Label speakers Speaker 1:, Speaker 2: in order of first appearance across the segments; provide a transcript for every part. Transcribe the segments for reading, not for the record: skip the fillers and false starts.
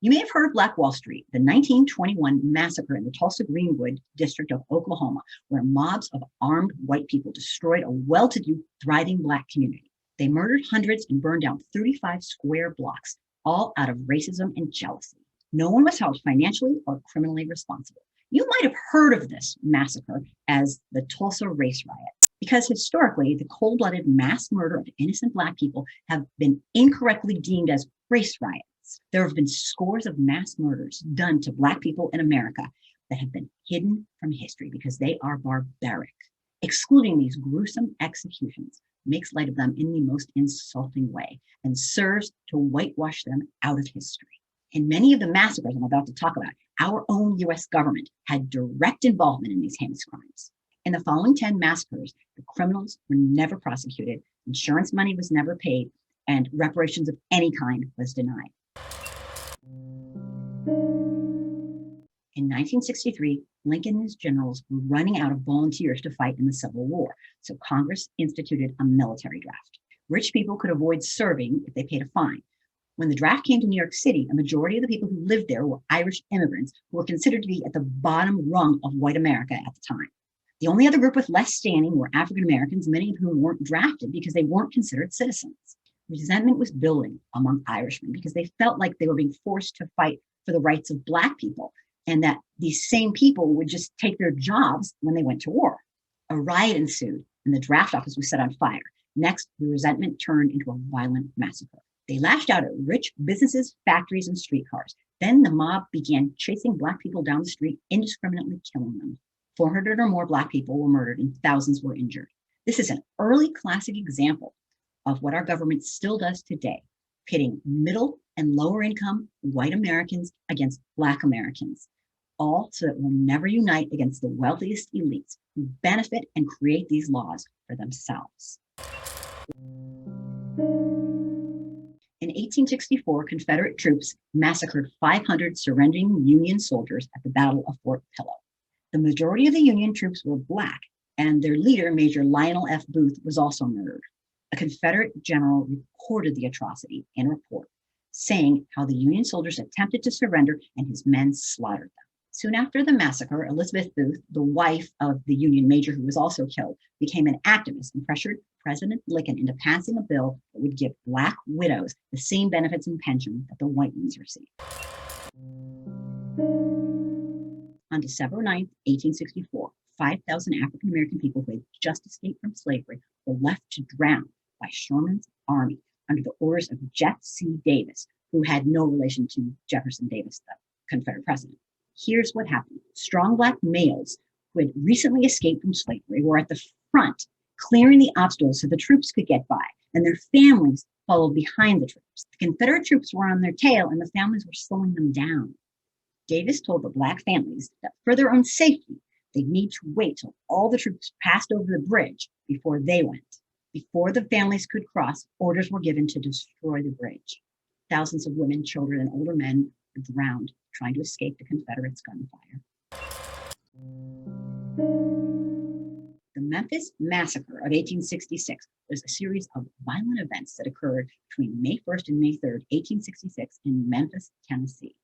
Speaker 1: You may have heard of Black Wall Street, the 1921 massacre in the Tulsa Greenwood district of Oklahoma, where mobs of armed white people destroyed a well-to-do, thriving Black community. They murdered hundreds and burned down 35 square blocks, all out of racism and jealousy. No one was held financially or criminally responsible. You might have heard of this massacre as the Tulsa Race Riot, because historically, the cold-blooded mass murder of innocent Black people have been incorrectly deemed as race riots. There have been scores of mass murders done to Black people in America that have been hidden from history because they are barbaric. Excluding these gruesome executions makes light of them in the most insulting way and serves to whitewash them out of history. In many of the massacres I'm about to talk about, our own US government had direct involvement in these heinous crimes. In the following 10 massacres, the criminals were never prosecuted, insurance money was never paid, and reparations of any kind was denied. In 1963, Lincoln and his generals were running out of volunteers to fight in the Civil War, so Congress instituted a military draft. Rich people could avoid serving if they paid a fine. When the draft came to New York City, a majority of the people who lived there were Irish immigrants who were considered to be at the bottom rung of white America at the time. The only other group with less standing were African Americans, many of whom weren't drafted because they weren't considered citizens. Resentment was building among Irishmen because they felt like they were being forced to fight for the rights of Black people, and that these same people would just take their jobs when they went to war. A riot ensued, and the draft office was set on fire. Next, the resentment turned into a violent massacre. They lashed out at rich businesses, factories, and streetcars. Then the mob began chasing Black people down the street, indiscriminately killing them. 400 or more Black people were murdered and thousands were injured. This is an early classic example of what our government still does today, pitting middle and lower income white Americans against Black Americans, all so that we'll never unite against the wealthiest elites who benefit and create these laws for themselves. In 1864, Confederate troops massacred 500 surrendering Union soldiers at the Battle of Fort Pillow. The majority of the Union troops were Black, and their leader, Major Lionel F. Booth, was also murdered. A Confederate general recorded the atrocity in a report, saying how the Union soldiers attempted to surrender and his men slaughtered them. Soon after the massacre, Elizabeth Booth, the wife of the Union major who was also killed, became an activist and pressured President Lincoln into passing a bill that would give Black widows the same benefits and pension that the white ones received. On December 9, 1864, 5,000 African American people who had just escaped from slavery were left to drown by Sherman's army under the orders of Jeff C. Davis, who had no relation to Jefferson Davis, the Confederate president. Here's what happened. Strong Black males who had recently escaped from slavery were at the front, clearing the obstacles so the troops could get by, and their families followed behind the troops. The Confederate troops were on their tail, and the families were slowing them down. Davis told the Black families that for their own safety, they'd need to wait till all the troops passed over the bridge before they went. Before the families could cross, orders were given to destroy the bridge. Thousands of women, children, and older men were drowned trying to escape the Confederates' gunfire. The Memphis Massacre of 1866 was a series of violent events that occurred between May 1st and May 3rd, 1866 in Memphis, Tennessee.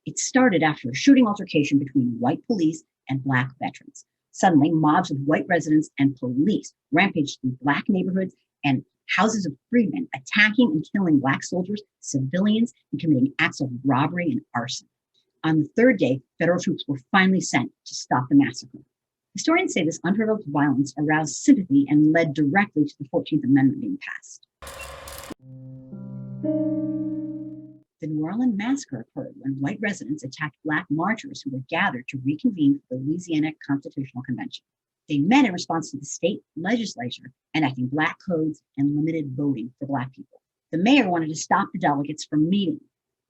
Speaker 1: It started after a shooting altercation between white police and Black veterans. Suddenly, mobs of white residents and police rampaged through Black neighborhoods and houses of freedmen, attacking and killing Black soldiers, civilians, and committing acts of robbery and arson. On the third day, federal troops were finally sent to stop the massacre. Historians say this unprovoked violence aroused sympathy and led directly to the 14th Amendment being passed. The New Orleans Massacre occurred when white residents attacked Black marchers who were gathered to reconvene for the Louisiana Constitutional Convention. They met in response to the state legislature enacting Black codes and limited voting for Black people. The mayor wanted to stop the delegates from meeting.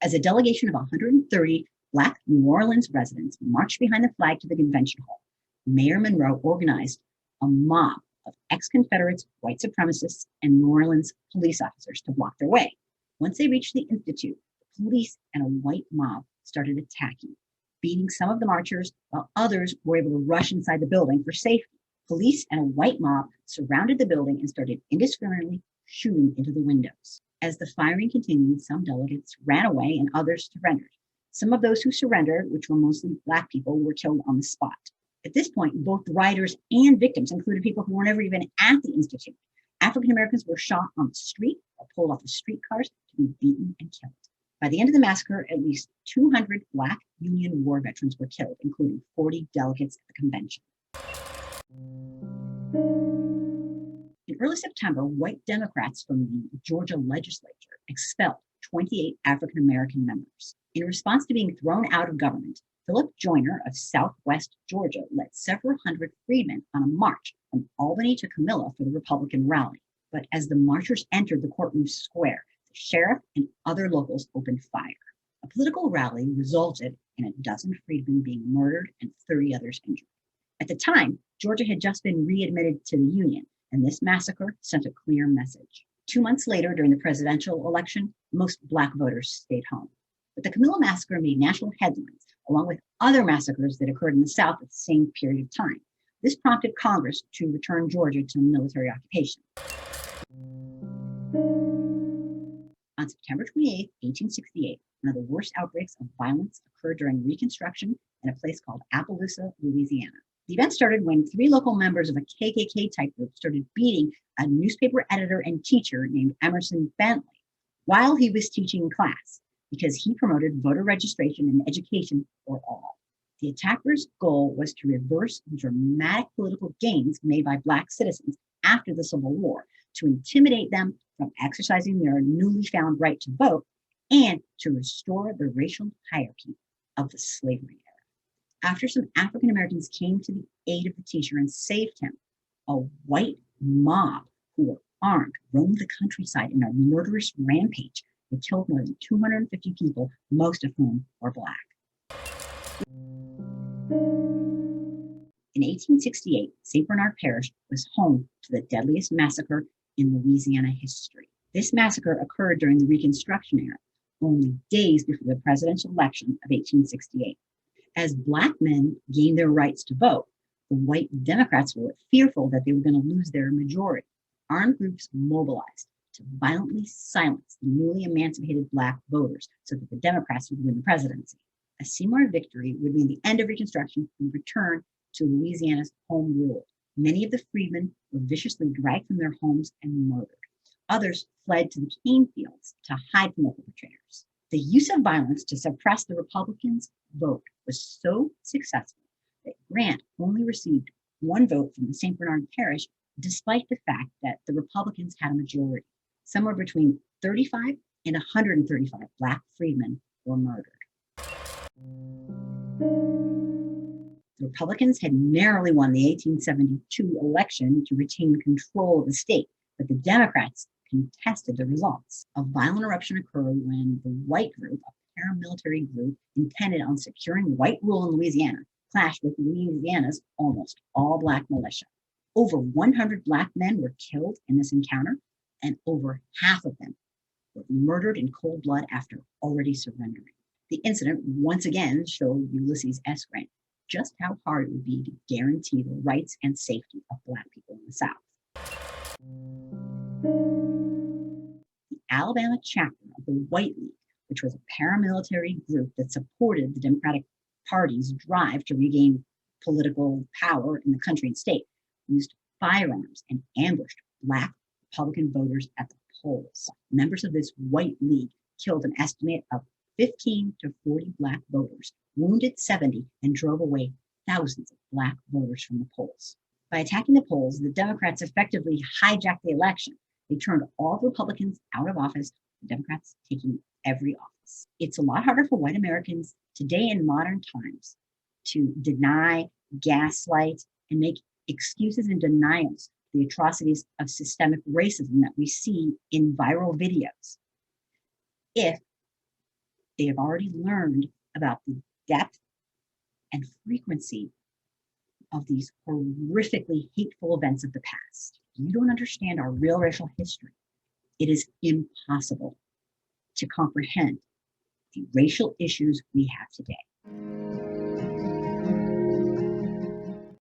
Speaker 1: As a delegation of 130 Black New Orleans residents marched behind the flag to the convention hall, Mayor Monroe organized a mob of ex-Confederates, white supremacists, and New Orleans police officers to block their way. Once they reached the Institute, the police and a white mob started attacking, beating some of the marchers while others were able to rush inside the building for safety. Police and a white mob surrounded the building and started indiscriminately shooting into the windows. As the firing continued, some delegates ran away and others surrendered. Some of those who surrendered, which were mostly Black people, were killed on the spot. At this point, both the rioters and victims included people who were never even at the Institute. African Americans were shot on the street or pulled off of streetcars to be beaten and killed. By the end of the massacre, at least 200 Black Union War veterans were killed, including 40 delegates at the convention. In early September, white Democrats from the Georgia legislature expelled 28 African American members. In response to being thrown out of government, Philip Joyner of Southwest Georgia led several hundred freedmen on a march from Albany to Camilla for the Republican rally. But as the marchers entered the courtroom square, the sheriff and other locals opened fire. A political rally resulted in a dozen freedmen being murdered and 30 others injured. At the time, Georgia had just been readmitted to the Union, and this massacre sent a clear message. 2 months later, during the presidential election, most Black voters stayed home. But the Camilla massacre made national headlines, along with other massacres that occurred in the South at the same period of time. This prompted Congress to return Georgia to military occupation. On September 28, 1868, one of the worst outbreaks of violence occurred during Reconstruction in a place called Appaloosa, Louisiana. The event started when 3 local members of a KKK-type group started beating a newspaper editor and teacher named Emerson Bentley while he was teaching class because he promoted voter registration and education for all. The attackers' goal was to reverse the dramatic political gains made by Black citizens after the Civil War, to intimidate them from exercising their newly found right to vote, and to restore the racial hierarchy of the slavery era. After some African Americans came to the aid of the teacher and saved him, a white mob who were armed roamed the countryside in a murderous rampage. They killed more than 250 people, most of whom were Black. In 1868, St. Bernard Parish was home to the deadliest massacre in Louisiana history. This massacre occurred during the Reconstruction era, only days before the presidential election of 1868. As Black men gained their rights to vote, the white Democrats were fearful that they were going to lose their majority. Armed groups mobilized to violently silence the newly emancipated Black voters so that the Democrats would win the presidency. A Seymour victory would mean the end of Reconstruction and return to Louisiana's home rule. Many of the freedmen were viciously dragged from their homes and murdered. Others fled to the cane fields to hide from the perpetrators. The use of violence to suppress the Republicans' vote was so successful that Grant only received 1 vote from the St. Bernard Parish, despite the fact that the Republicans had a majority. Somewhere between 35 and 135 Black freedmen were murdered. The Republicans had narrowly won the 1872 election to retain control of the state, but the Democrats contested the results. A violent eruption occurred when the white group, a paramilitary group intended on securing white rule in Louisiana, clashed with Louisiana's almost all Black militia. Over 100 Black men were killed in this encounter, and over half of them were murdered in cold blood after already surrendering. The incident once again showed Ulysses S. Grant just how hard it would be to guarantee the rights and safety of Black people in the South. The Alabama chapter of the White League, which was a paramilitary group that supported the Democratic Party's drive to regain political power in the country and state, used firearms and ambushed Black Republican voters at the polls. Members of this White League killed an estimate of 15 to 40 Black voters, wounded 70, and drove away thousands of Black voters from the polls. By attacking the polls, the Democrats effectively hijacked the election. They turned all the Republicans out of office, the Democrats taking every office. It's a lot harder for white Americans today in modern times to deny, gaslight, and make excuses and denials for the atrocities of systemic racism that we see in viral videos, if they have already learned about the depth and frequency of these horrifically hateful events of the past. If you don't understand our real racial history, it is impossible to comprehend the racial issues we have today.